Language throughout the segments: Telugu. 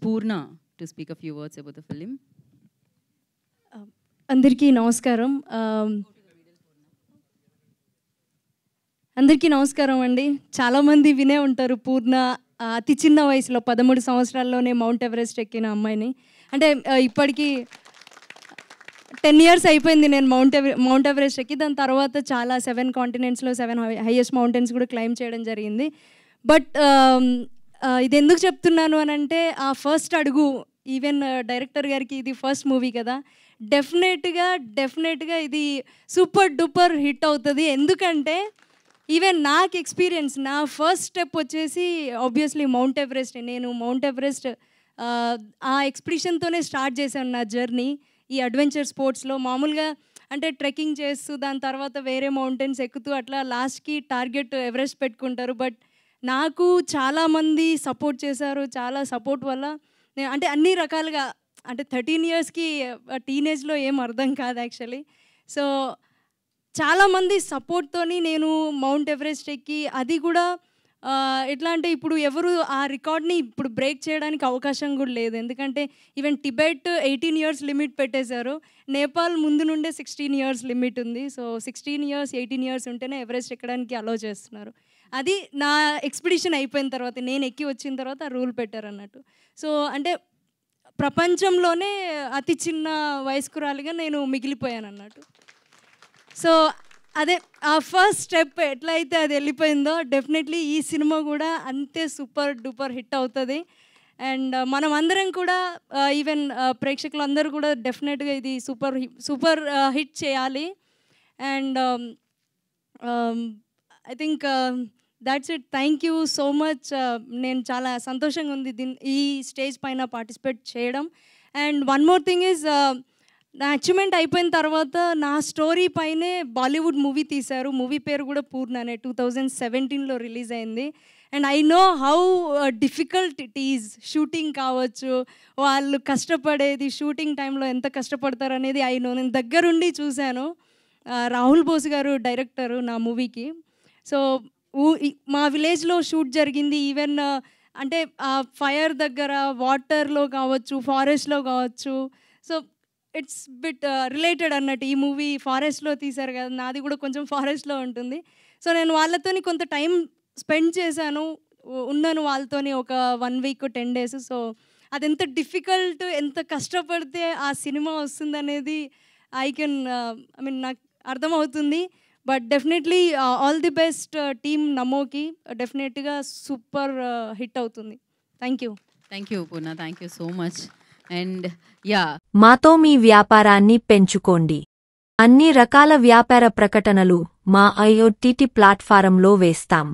Poorna to speak a few words about the film. అందరికీ నమస్కారం. అందరికీ నమస్కారం అండి. చాలామంది వినే ఉంటారు పూర్ణ అతి చిన్న వయసులో 13 సంవత్సరాల్లోనే మౌంట్ ఎవరెస్ట్ ఎక్కిన అమ్మాయిని. అంటే ఇప్పటికీ 10 years అయిపోయింది నేను మౌంట్ ఎవరెస్ట్ ఎక్కి. దాని తర్వాత చాలా 7 continentsలో 7 హైయెస్ట్ మౌంటైన్స్ కూడా క్లైమ్ చేయడం జరిగింది. బట్ ఇది ఎందుకు చెప్తున్నాను అని అంటే ఆ ఫస్ట్ అడుగు ఈవెన్ డైరెక్టర్ గారికి ఇది ఫస్ట్ మూవీ కదా, డెఫినెట్గా ఇది సూపర్ డూపర్ హిట్ అవుతుంది. ఎందుకంటే ఈవెన్ నాకు ఎక్స్పీరియన్స్, నా ఫస్ట్ స్టెప్ వచ్చేసి ఆబ్వియస్లీ మౌంట్ ఎవరెస్ట్. నేను మౌంట్ ఎవరెస్ట్ ఆ ఎక్స్పెడిషన్తోనే స్టార్ట్ చేశాను నా జర్నీ ఈ అడ్వెంచర్ స్పోర్ట్స్లో. మామూలుగా అంటే ట్రెక్కింగ్ చేస్తూ దాని తర్వాత వేరే మౌంటైన్స్ ఎక్కుతూ అట్లా లాస్ట్కి టార్గెట్ ఎవరెస్ట్ పెట్టుకుంటారు. బట్ నాకు చాలామంది సపోర్ట్ చేశారు. చాలా సపోర్ట్ వల్ల నేను అంటే అన్ని రకాలుగా అంటే 13 yearsకి టీనేజ్లో ఏం అర్థం కాదు యాక్చువల్లీ. సో చాలామంది సపోర్ట్తోని నేను మౌంట్ ఎవరెస్ట్ ఎక్కి, అది కూడా ఎట్లా అంటే ఇప్పుడు ఎవరు ఆ రికార్డ్ని ఇప్పుడు బ్రేక్ చేయడానికి అవకాశం కూడా లేదు. ఎందుకంటే ఈవెన్ టిబెట్ 18 years లిమిట్ పెట్టేశారు. నేపాల్ ముందు నుండే 16 years లిమిట్ ఉంది. సో 16 years 18 years ఉంటేనే ఎవరెస్ట్ ఎక్కడానికి అలౌ చేస్తున్నారు. అది నా ఎక్స్పెడిషన్ అయిపోయిన తర్వాత, నేను ఎక్కి వచ్చిన తర్వాత ఆ రూల్ పెట్టారు అన్నట్టు. సో అంటే ప్రపంచంలోనే అతి చిన్న వయస్కురాలిగా నేను మిగిలిపోయాను అన్నట్టు. సో అదే ఆ ఫస్ట్ స్టెప్ ఎట్లయితే అది వెళ్ళిపోయిందో డెఫినెట్లీ ఈ సినిమా కూడా అంతే సూపర్ డూపర్ హిట్ అవుతుంది. అండ్ మనం అందరం కూడా ఈవెన్ ప్రేక్షకులు అందరూ కూడా డెఫినెట్గా ఇది సూపర్ హిట్ చేయాలి. And I think that's it. Thank you so much. నేను చాలా సంతోషంగా ఉంది ఈ స్టేజ్ పైన పార్టిసిపేట్ చేయడం. And one more thing is, నా అచీవ్మెంట్ అయిపోయిన తర్వాత నా స్టోరీ పైనే బాలీవుడ్ మూవీ తీశారు. మూవీ పేరు కూడా పూర్ణనే, 2017లో రిలీజ్ అయింది. And I know how difficult it is. Shooting కావచ్చు, వాళ్ళు కష్టపడేది షూటింగ్ టైంలో ఎంత కష్టపడతారు అనేది ఐ నో. నేను దగ్గరుండి చూశాను. రాహుల్ బోస్ గారు డైరెక్టరు నా మూవీకి. సో మా విలేజ్లో షూట్ జరిగింది. ఈవెన్ అంటే ఫైర్ దగ్గర, వాటర్లో కావచ్చు, ఫారెస్ట్లో కావచ్చు. సో ఇట్స్ బిట్ రిలేటెడ్ అన్నట్టు. ఈ మూవీ ఫారెస్ట్లో తీశారు కదా, నాది కూడా కొంచెం ఫారెస్ట్లో ఉంటుంది. సో నేను వాళ్ళతోని కొంత టైం స్పెండ్ చేశాను, ఉన్నాను వాళ్ళతోని ఒక 1 week 10 days. సో అది ఎంత డిఫికల్ట్, ఎంత కష్టపడితే ఆ సినిమా వస్తుందనేది ఐ మీన్ నాకు అర్థమవుతుంది. But definitely all the best team నమోకి. డెఫినెట్గా సూపర్ హిట్ అవుతుంది. Thank you Purna, thank you so much. And yeah, మాతో మీ వ్యాపారాన్ని పెంచుకోండి. అన్ని రకాల వ్యాపార ప్రకటనలు మా IoT ప్లాట్ఫారంలో వేస్తాం.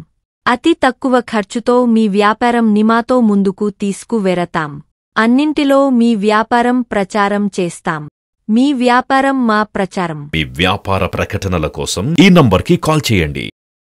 అతి తక్కువ ఖర్చుతో మీ వ్యాపారం నిమాతో ముందుకు తీసుకువెరతాం. అన్నింటిలో మీ వ్యాపారం ప్రచారం చేస్తాం. మీ వ్యాపారం మా ప్రచారం. మీ వ్యాపార ప్రకటనల కోసం ఈ నంబర్కి కాల్ చేయండి.